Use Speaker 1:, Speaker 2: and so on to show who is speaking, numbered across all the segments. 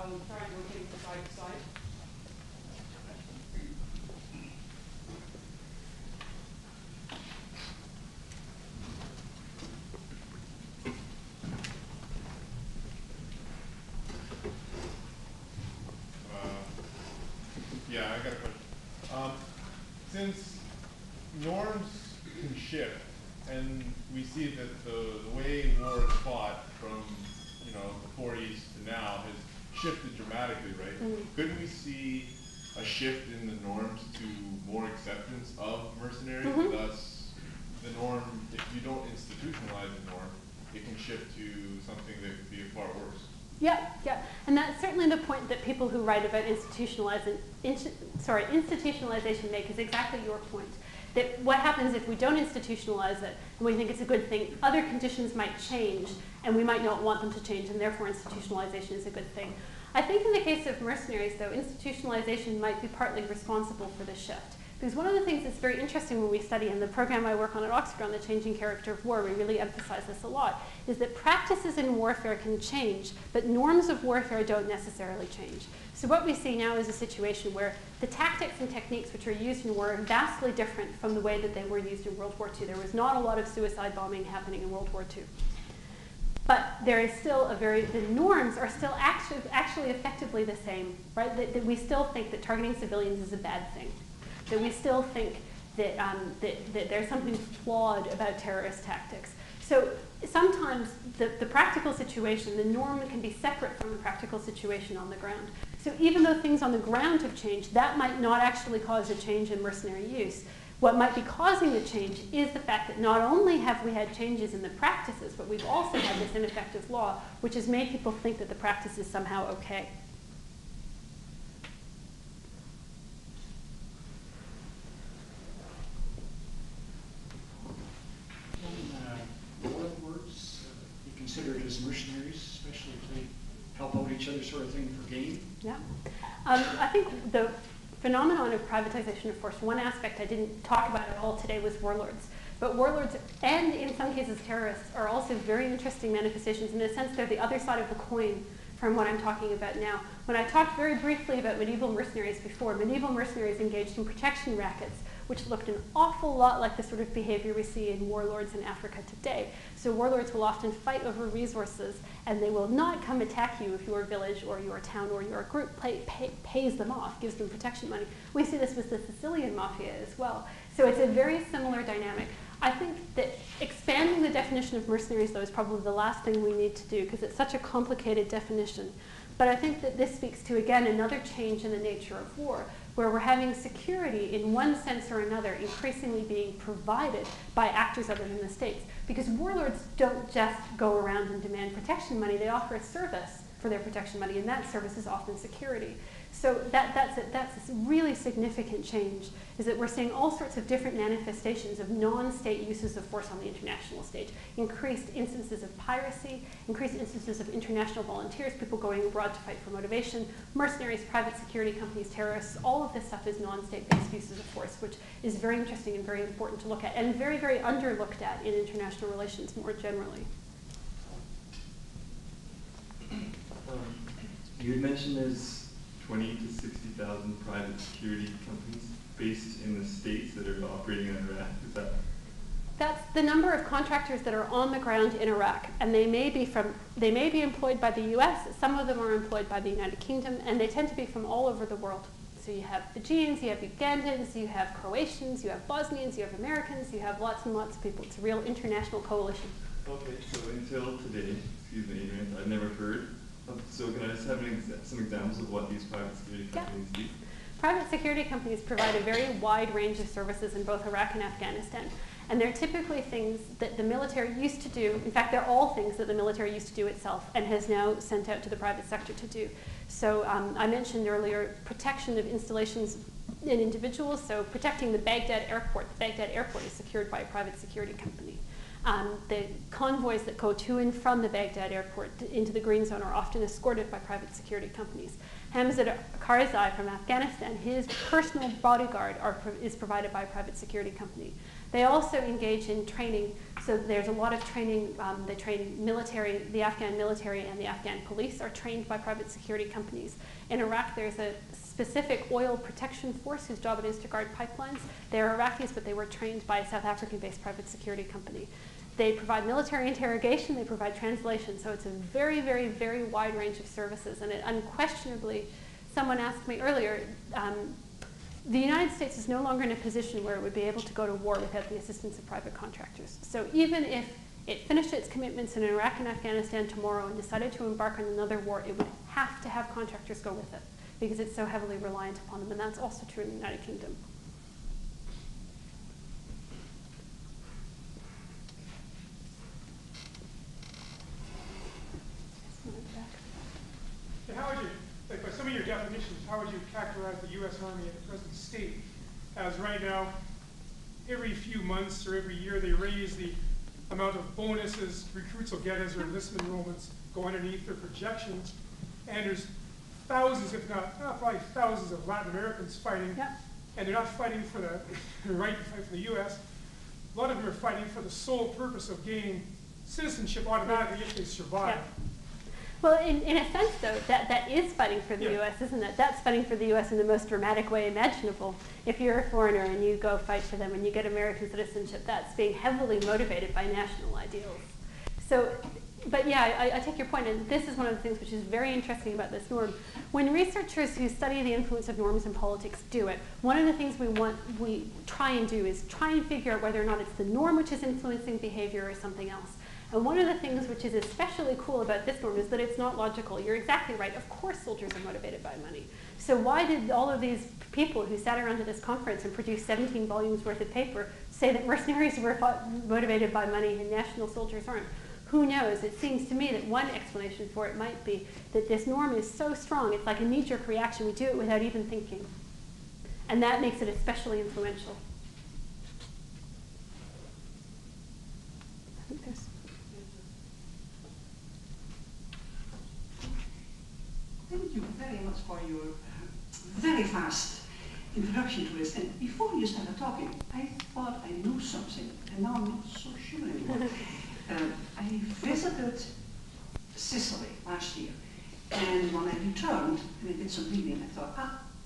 Speaker 1: try rotating from side to side.
Speaker 2: Yeah, I got a question. Since norms can shift, and we see that the way war is fought from the 40s to now has shifted dramatically, right? Couldn't we see a shift in the norms to more acceptance of mercenaries? Thus, the norm, if you don't institutionalize the norm, it can shift to something that could be far worse.
Speaker 3: Yeah, yeah, and that's certainly the point that people who write about institutionalization make, is exactly your point. That what happens if we don't institutionalize it and we think it's a good thing, other conditions might change and we might not want them to change, and therefore institutionalization is a good thing. I think in the case of mercenaries, though, institutionalization might be partly responsible for the shift. Because one of the things that's very interesting when we study, in the program I work on at Oxford on the changing character of war, we really emphasize this a lot, is that practices in warfare can change, but norms of warfare don't necessarily change. So what we see now is a situation where the tactics and techniques which are used in war are vastly different from the way that they were used in World War II. There was not a lot of suicide bombing happening in World War II. But there is still the norms are still actually effectively the same, right? That we still think that targeting civilians is a bad thing. That we still think that, that there's something flawed about terrorist tactics. So sometimes the practical situation, the norm can be separate from the practical situation on the ground. So even though things on the ground have changed, that might not actually cause a change in mercenary use. What might be causing the change is the fact that not only have we had changes in the practices, but we've also had this ineffective law, which has made people think that the practice is somehow okay.
Speaker 4: Warlords be considered as mercenaries, especially if they help out each other, sort of thing, for gain?
Speaker 3: Yeah. I think the phenomenon of privatization of force, one aspect I didn't talk about at all today was warlords. But warlords, and in some cases terrorists, are also very interesting manifestations. In a sense, they're the other side of the coin from what I'm talking about now. When I talked very briefly about medieval mercenaries before, medieval mercenaries engaged in protection rackets, which looked an awful lot like the sort of behavior we see in warlords in Africa today. So warlords will often fight over resources, and they will not come attack you if your village or your town or your group pays them off, gives them protection money. We see this with the Sicilian mafia as well. So it's a very similar dynamic. I think that expanding the definition of mercenaries, though, is probably the last thing we need to do, because it's such a complicated definition. But I think that this speaks to, again, another change in the nature of war, where we're having security in one sense or another increasingly being provided by actors other than the states. Because warlords don't just go around and demand protection money, they offer a service for their protection money, and that service is often security. So that's a really significant change, is that we're seeing all sorts of different manifestations of non-state uses of force on the international stage. Increased instances of piracy, increased instances of international volunteers, people going abroad to fight for motivation, mercenaries, private security companies, terrorists, all of this stuff is non-state-based uses of force, which is very interesting and very important to look at, and very, very underlooked at in international relations more generally.
Speaker 5: You had mentioned there's 20 to 60,000 private security companies based in the States that are operating in Iraq. Is that?
Speaker 3: That's the number of contractors that are on the ground in Iraq, and they may be employed by the US, some of them are employed by the United Kingdom, and they tend to be from all over the world. So you have Fijians, you have Ugandans, you have Croatians, you have Bosnians, you have Americans, you have lots and lots of people. It's a real international coalition.
Speaker 5: Okay, so until today, excuse me, ignorance, I've never heard. So can I just have some examples of what these private security companies do?
Speaker 3: Private security companies provide a very wide range of services in both Iraq and Afghanistan. And they're typically things that the military used to do. In fact, they're all things that the military used to do itself and has now sent out to the private sector to do. So I mentioned earlier protection of installations and individuals. So protecting the Baghdad airport. The Baghdad airport is secured by a private security company. The convoys that go to and from the Baghdad airport into the green zone are often escorted by private security companies. Hamza Karzai from Afghanistan, his personal bodyguard is provided by a private security company. They also engage in training, so there's a lot of training. They train military, the Afghan military and the Afghan police are trained by private security companies. In Iraq, there's a specific oil protection force whose job it is to guard pipelines. They're Iraqis, but they were trained by a South African-based private security company. They provide military interrogation, they provide translation, so it's a very, very, very wide range of services. And it unquestionably, someone asked me earlier, the United States is no longer in a position where it would be able to go to war without the assistance of private contractors. So even if it finished its commitments in Iraq and Afghanistan tomorrow and decided to embark on another war, it would have to have contractors go with it because it's so heavily reliant upon them. And that's also true in the United Kingdom.
Speaker 6: How would you, like by some of your definitions, how would you characterize the U.S. Army at the present state? As right now, every few months or every year, they raise the amount of bonuses recruits will get as their enlistment enrollments go underneath their projections. And there's thousands, if not probably thousands of Latin Americans fighting. Yep. And they're not fighting for the right to fight for the U.S. A lot of them are fighting for the sole purpose of gaining citizenship automatically if they survive.
Speaker 3: Yep. Well, in a sense, though, that is fighting for the U.S., isn't it? That's fighting for the U.S. in the most dramatic way imaginable. If you're a foreigner and you go fight for them and you get American citizenship, that's being heavily motivated by national ideals. So, but yeah, I take your point, and this is one of the things which is very interesting about this norm. When researchers who study the influence of norms in politics do it, one of the things we try and do is try and figure out whether or not it's the norm which is influencing behavior or something else. And one of the things which is especially cool about this norm is that it's not logical. You're exactly right. Of course soldiers are motivated by money. So why did all of these people who sat around at this conference and produced 17 volumes worth of paper say that mercenaries were motivated by money and national soldiers aren't? Who knows? It seems to me that one explanation for it might be that this norm is so strong, it's like a knee-jerk reaction. We do it without even thinking. And that makes it especially influential. I think there's...
Speaker 7: Thank you very much for your very fast introduction to this. And before you started talking, I thought I knew something, and now I'm not so sure anymore. I visited Sicily last year, and when I returned and I did some reading, I thought,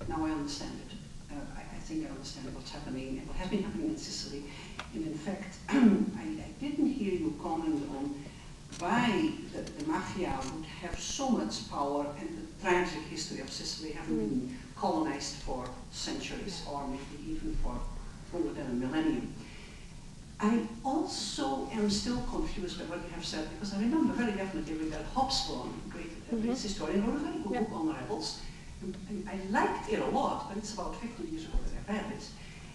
Speaker 7: now I understand it. I think I understand what's happening and what has been happening in Sicily. And in fact, I didn't hear you comment on why the mafia would have so much power and the tragic history of Sicily having been colonized for centuries or maybe even for more than a millennium. I also am still confused by what you have said, because I remember very definitely that Hobsbawm, great historian, wrote a very good book on rebels. And I liked it a lot, but it's about 50 years ago that I read it.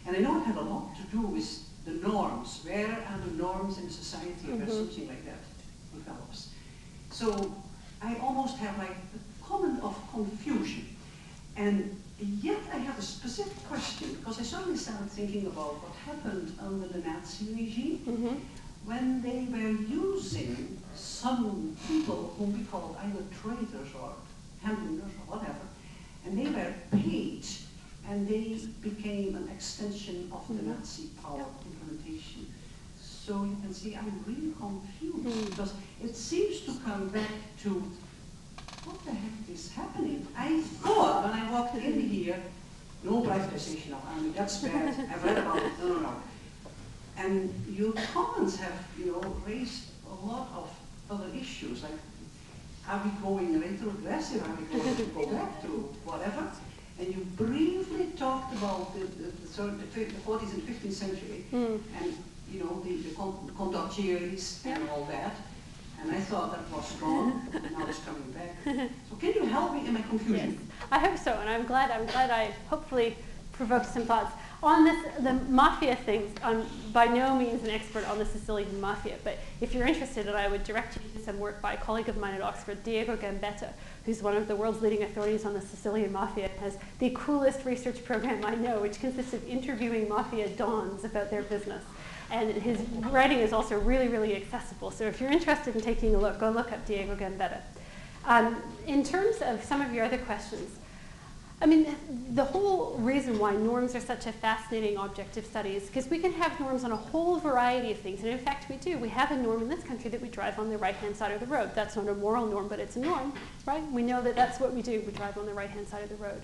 Speaker 7: And I know it had a lot to do with the norms. Where are the norms in society where something like that develops? So I almost have like a comment of confusion. And yet I have a specific question, because I suddenly started thinking about what happened under the Nazi regime when they were using some people whom we called either traitors or handlers or whatever, and they were paid and they became an extension of the Nazi power implementation. So you can see I'm really confused, because it seems to come back to what the heck is happening? I thought when I walked in here, no privatization of army, that's bad. I've read about it, no. And your comments have, raised a lot of other issues, like are we going retrogressive? Are we going to go back to whatever? And you briefly talked about the 40th and 15th century, and the condottieri and all that. And I thought that was gone, and now it's coming back. So can you help me in my confusion?
Speaker 3: Yes, I hope so, and I'm glad I hopefully provoked some thoughts. On this, the mafia things, I'm by no means an expert on the Sicilian mafia, but if you're interested, and I would direct you to some work by a colleague of mine at Oxford, Diego Gambetta, who's one of the world's leading authorities on the Sicilian mafia, has the coolest research program I know, which consists of interviewing mafia dons about their business. And his writing is also really, really accessible. So if you're interested in taking a look, go look up Diego Gambetta. In terms of some of your other questions, I mean, the whole reason why norms are such a fascinating object of study is because we can have norms on a whole variety of things. And in fact, we do. We have a norm in this country that we drive on the right-hand side of the road. That's not a moral norm, but it's a norm, right? We know that that's what we do. We drive on the right-hand side of the road.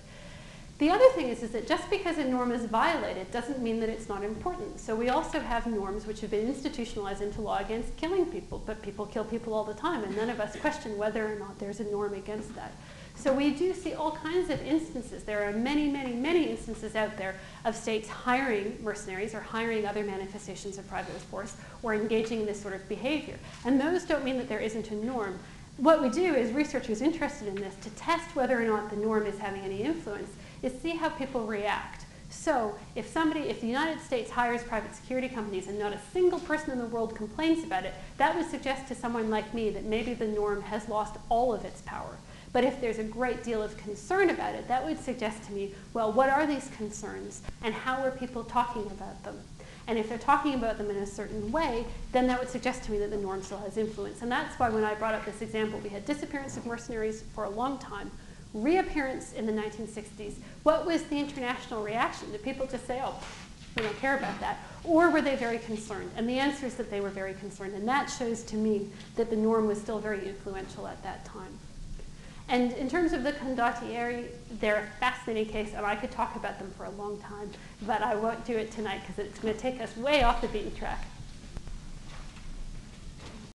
Speaker 3: The other thing is that just because a norm is violated doesn't mean that it's not important. So we also have norms which have been institutionalized into law against killing people, but people kill people all the time, and none of us question whether or not there's a norm against that. So we do see all kinds of instances. There are many, many, many instances out there of states hiring mercenaries or hiring other manifestations of private force or engaging in this sort of behavior. And those don't mean that there isn't a norm. What we do as researchers interested in this to test whether or not the norm is having any influence is see how people react. So if the United States hires private security companies and not a single person in the world complains about it, that would suggest to someone like me that maybe the norm has lost all of its power. But if there's a great deal of concern about it, that would suggest to me, well, what are these concerns and how are people talking about them? And if they're talking about them in a certain way, then that would suggest to me that the norm still has influence. And that's why when I brought up this example, we had disappearance of mercenaries for a long time, reappearance in the 1960s. What was the international reaction? Did people just say, oh, we don't care about that? Or were they very concerned? And the answer is that they were very concerned. And that shows to me that the norm was still very influential at that time. And in terms of the condottieri, they're a fascinating case, and I could talk about them for a long time, but I won't do it tonight because it's going to take us way off the beaten track.